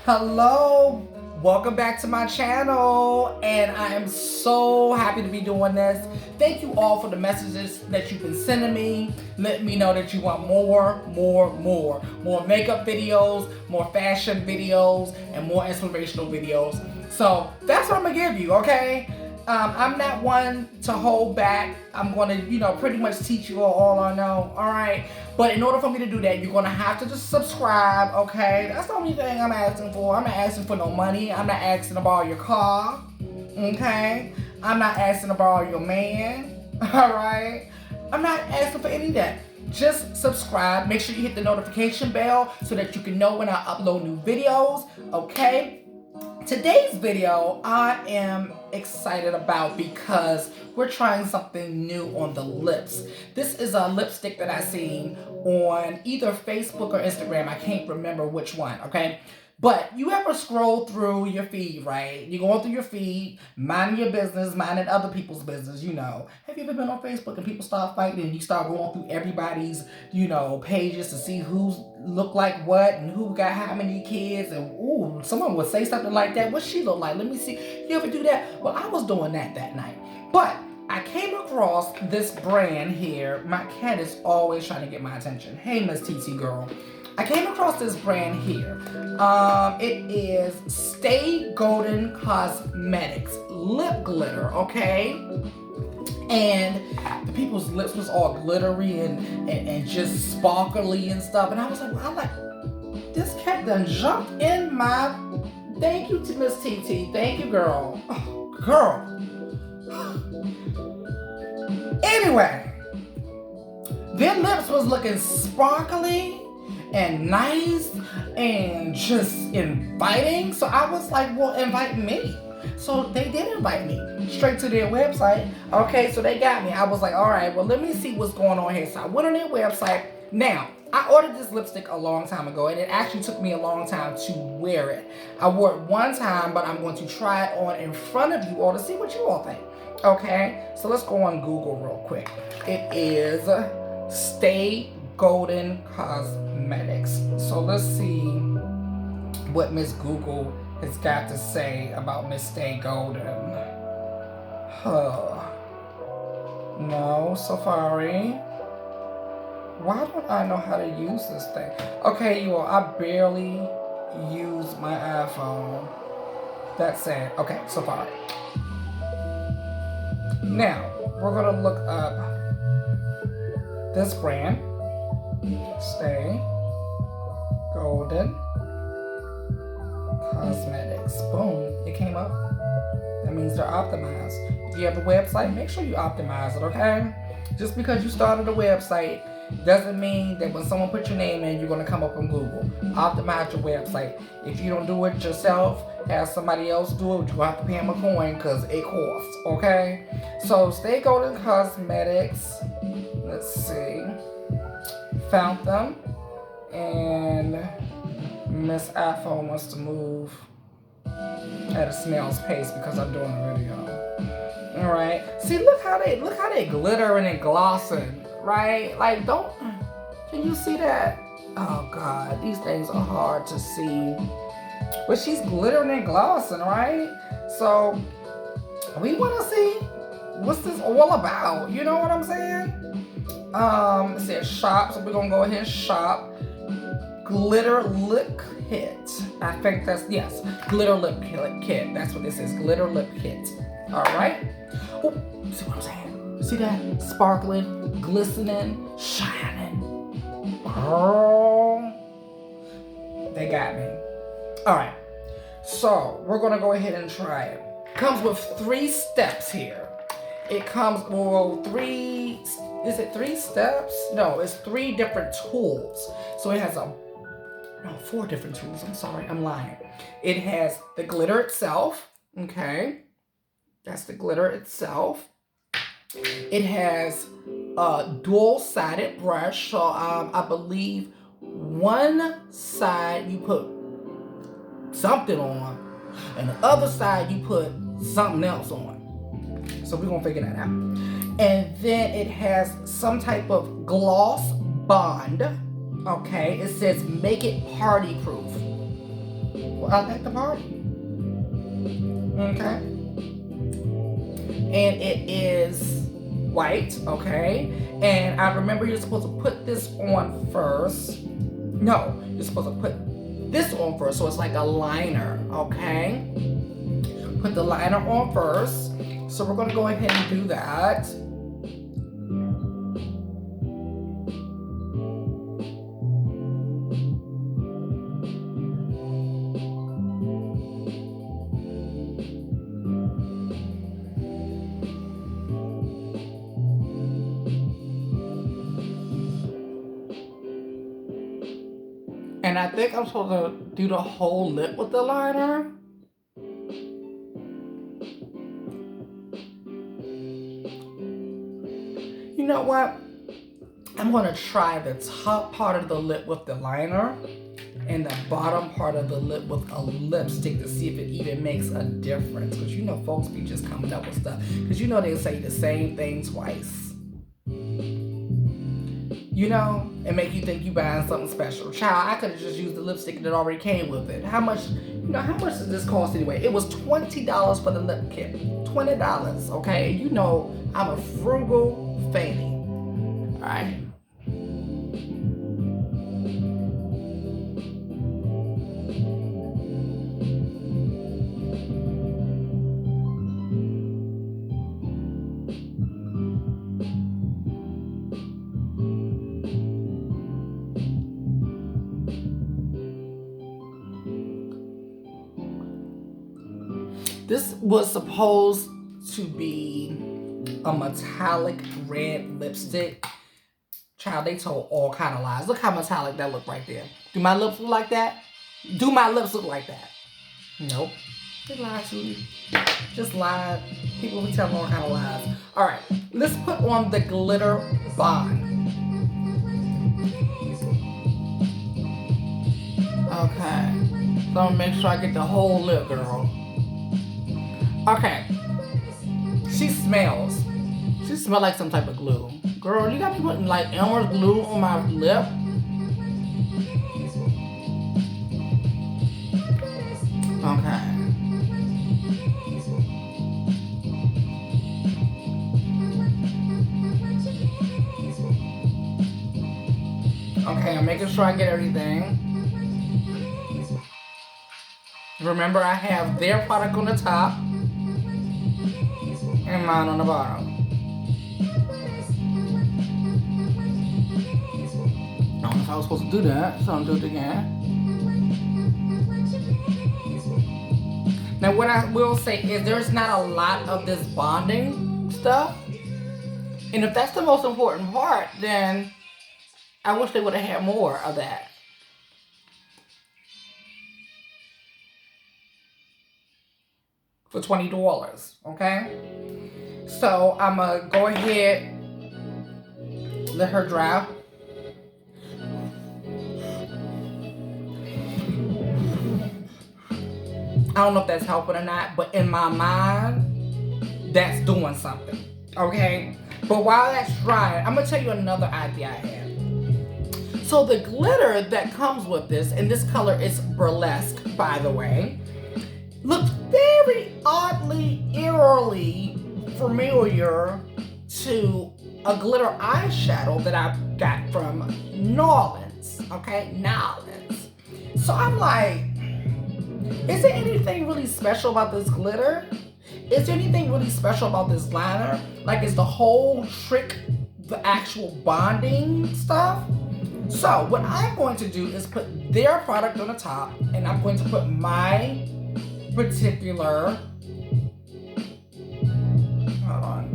Hello, welcome back to my channel, and I am so happy to be doing this. Thank you all for the messages that you've been sending me. Let me know that you want more makeup videos, more fashion videos, and more inspirational videos. So that's what I'm gonna give you, okay? I'm not one to hold back. I'm going to, pretty much teach you all I know. All right. But in order for me to do that, you're going to have to just subscribe. Okay. That's the only thing I'm asking for. I'm not asking for no money. I'm not asking to borrow your car. Okay. I'm not asking to borrow your man. All right. I'm not asking for any of that. Just subscribe. Make sure you hit the notification bell so that you can know when I upload new videos. Okay. Today's video I am excited about because we're trying something new on the lips. This is a lipstick that I seen on either Facebook or Instagram. I can't remember which one, okay? But you ever scroll through your feed, right? You're going through your feed, minding your business, minding other people's business, Have you ever been on Facebook and people start fighting and you start going through everybody's, pages to see who's look like what and who got how many kids and ooh, someone would say something like that. What she look like? Let me see. You ever do that? Well, I was doing that night. But I came across this brand here. My cat is always trying to get my attention. Hey, Miss TT girl. I came across this brand here. It is Stay Golden Cosmetics lip glitter, okay? And the people's lips was all glittery and just sparkly and stuff. And I was like, well, I'm like, this cat done jumped in my. Thank you to Miss TT. Thank you, girl. Oh, girl. Anyway, their lips was looking sparkly and nice and just inviting. So I was like, well, invite me. So they did invite me straight to their website. Okay, so they got me. I was like, all right, well, let me see what's going on here. So I went on their website. Now, I ordered this lipstick a long time ago, and it actually took me a long time to wear it. I wore it one time, but I'm going to try it on in front of you all to see what you all think. Okay, so let's go on Google real quick. It is Stay Golden Cosmetics. So let's see what Miss Google has got to say about Miss Stay Golden. No, Safari. Why don't I know how to use this thing? Okay, you all, I barely use my iPhone. That's sad. Okay, Safari. Now, we're gonna look up this brand. Stay Golden Cosmetics. Boom, it came up. That means they're optimized. If you have a website, make sure you optimize it, okay? Just because you started a website doesn't mean that when someone puts your name in, you're going to come up on Google. Optimize your website. If you don't do it yourself, have somebody else do it, you have to pay them a coin because it costs, okay? So, Stay Golden Cosmetics. Let's see. Found them. And Miss iPhone wants to move at a snail's pace because I'm doing a video. All right. See, look how they glittering and glossing, right? Like, can you see that? Oh God, these things are hard to see. But she's glittering and glossing, right? So we want to see what's this all about. You know what I'm saying? It says shop, so we're gonna go ahead and shop. Glitter lip kit. I think that's, yes, glitter lip kit. That's what this is, glitter lip kit. All right. Oh, see what I'm saying? See that? Sparkling, glistening, shining. Oh, they got me. All right. So we're gonna go ahead and try it. Comes with 3 steps here. It comes, well, 3. Is it 3 steps? No, it's 3 different tools. So it has 4 different tools. I'm sorry, I'm lying. It has the glitter itself. Okay. That's the glitter itself. It has a dual-sided brush. So I believe one side you put something on, and the other side you put something else on. So we're gonna figure that out. And then it has some type of gloss bond. Okay, it says make it party proof. Well, I like the party. Okay. And it is white, okay? And I remember you're supposed to put this on first. No, you're supposed to put this on first, so it's like a liner, okay? Put the liner on first. So we're gonna go ahead and do that. And I think I'm supposed to do the whole lip with the liner. You know what? I'm gonna try the top part of the lip with the liner and the bottom part of the lip with a lipstick to see if it even makes a difference. Because you know folks be just coming up with stuff. Because you know they say the same thing twice. You know, and make you think you buying something special. Child, I could have just used the lipstick that already came with it. How much does this cost anyway? It was $20 for the lip kit. $20, okay? You know, I'm a frugal fanny. All right. This was supposed to be a metallic red lipstick. Child, they told all kind of lies. Look how metallic that look right there. Do my lips look like that? Do my lips look like that? Nope. They lied to you. Just lied. People be telling all kind of lies. All right, let's put on the glitter bond. Okay, so I'm gonna make sure I get the whole lip, girl. Okay. She smells like some type of glue. Girl, you got me putting like Elmer's glue on my lip? Okay. Okay, I'm making sure I get everything. Remember, I have their product on the top and mine on the bottom. I don't know if I was supposed to do that, so I'm doing it again. Now, what I will say is there's not a lot of this bonding stuff. And if that's the most important part, then I wish they would have had more of that. For $20, okay? So I'm gonna go ahead, let her dry. I don't know if that's helping or not, but in my mind, that's doing something, okay? But while that's drying, I'm gonna tell you another idea I had. So the glitter that comes with this, and this color is Burlesque, by the way, looks very oddly, eerily familiar to a glitter eyeshadow that I got from Nolans, okay? Nolans. So I'm like, is there anything really special about this glitter? Is there anything really special about this liner? Like, is the whole trick the actual bonding stuff? So what I'm going to do is put their product on the top, and I'm going to put my particular, hold on,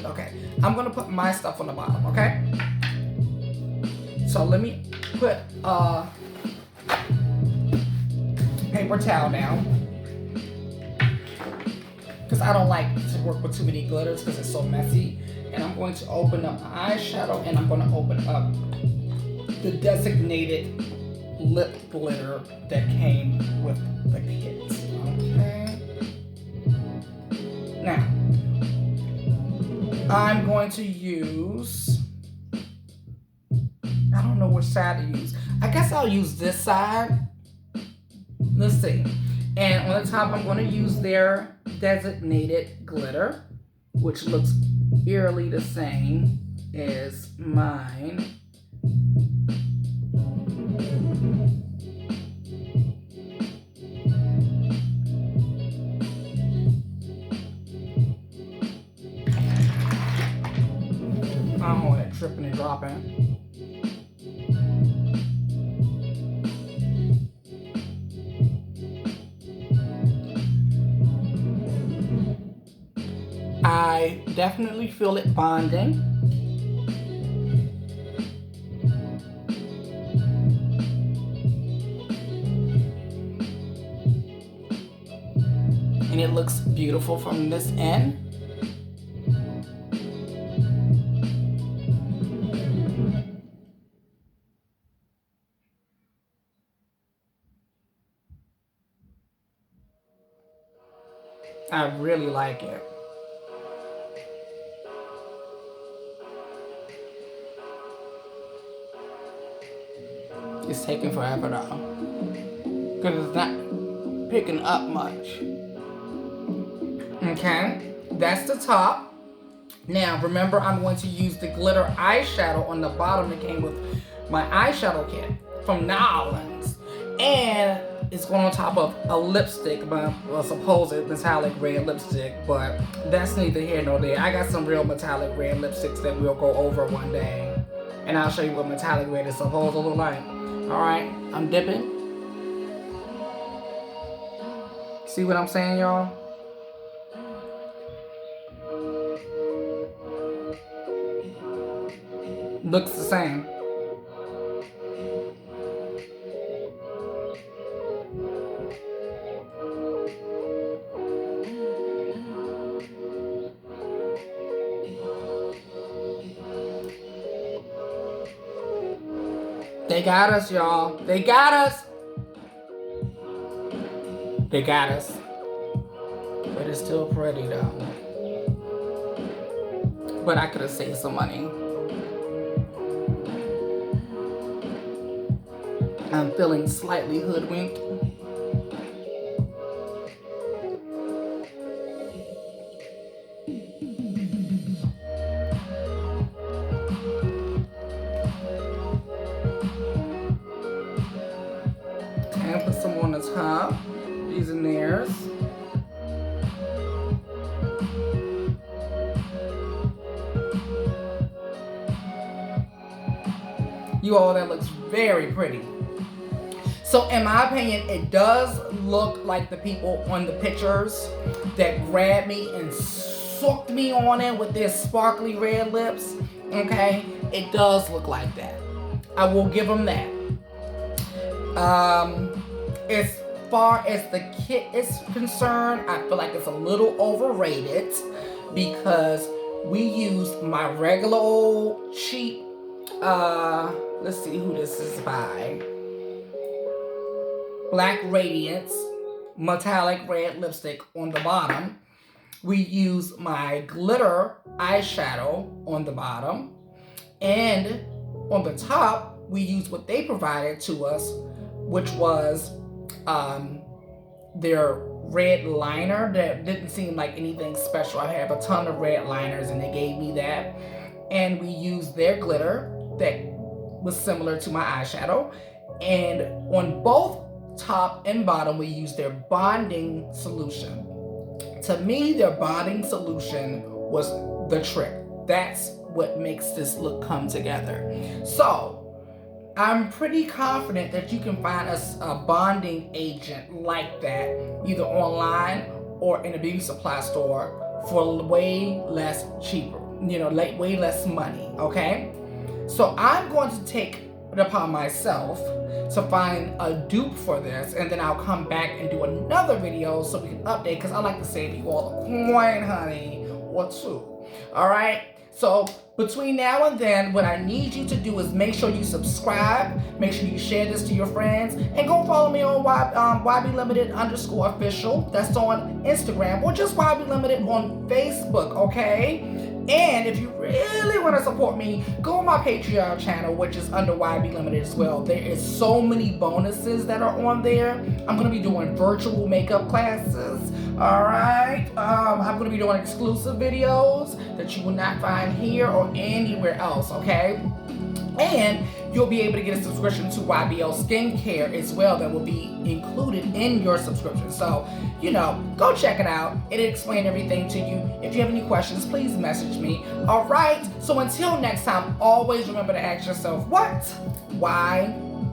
okay, I'm gonna put my stuff on the bottom, okay? So let me put a paper towel down, because I don't like to work with too many glitters because it's so messy. And I'm going to open up my eyeshadow, and I'm going to open up the designated lip glitter that came with the kit. Okay. Now, I'm going to use, I don't know which side to use. I guess I'll use this side Let's see. And on the top, I'm going to use their designated glitter, which looks eerily the same as mine. I don't want it tripping and dropping. I definitely feel it bonding. And it looks beautiful from this end. I really like it. It's taking forever though, because it's not picking up much. Okay, that's the top. Now remember, I'm going to use the glitter eyeshadow on the bottom that came with my eyeshadow kit from Nolans, and it's going on top of a lipstick, my supposed metallic red lipstick, but that's neither here nor there. I got some real metallic red lipsticks that we'll go over one day, and I'll show you what metallic red is supposed to look like. Alright, I'm dipping. See what I'm saying, y'all? Looks the same. They got us, y'all. They got us. They got us. But it's still pretty, though. But I could have saved some money. I'm feeling slightly hoodwinked. And put some on the top. These and theirs. You all, that looks very pretty. So in my opinion, it does look like the people on the pictures that grabbed me and sucked me on it with their sparkly red lips. Okay, it does look like that. I will give them that. As far as the kit is concerned, I feel like it's a little overrated because we used my regular old cheap, let's see who this is by. Black Radiance metallic red lipstick on the bottom. We use my glitter eyeshadow on the bottom. And on the top, we use what they provided to us, which was their red liner that didn't seem like anything special. I have a ton of red liners and they gave me that. And we used their glitter that was similar to my eyeshadow. And on both top and bottom, we used their bonding solution. To me, their bonding solution was the trick. That's what makes this look come together. So I'm pretty confident that you can find a bonding agent like that, either online or in a beauty supply store for way less cheaper, like way less money, okay? So I'm going to take it upon myself to find a dupe for this, and then I'll come back and do another video so we can update, because I like to save you all a coin, honey, or two. All right? So between now and then, what I need you to do is make sure you subscribe, make sure you share this to your friends, and go follow me on YB Limited _ official. That's on Instagram, or just YB Limited on Facebook, okay? And if you really want to support me, go on my Patreon channel, which is under YB Limited as well. There is so many bonuses that are on there. I'm going to be doing virtual makeup classes. Alright, I'm going to be doing exclusive videos that you will not find here or anywhere else, okay? And you'll be able to get a subscription to YBL Skincare as well that will be included in your subscription. So, go check it out. It'll explain everything to you. If you have any questions, please message me. Alright, so until next time, always remember to ask yourself, why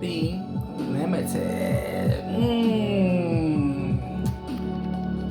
be limited?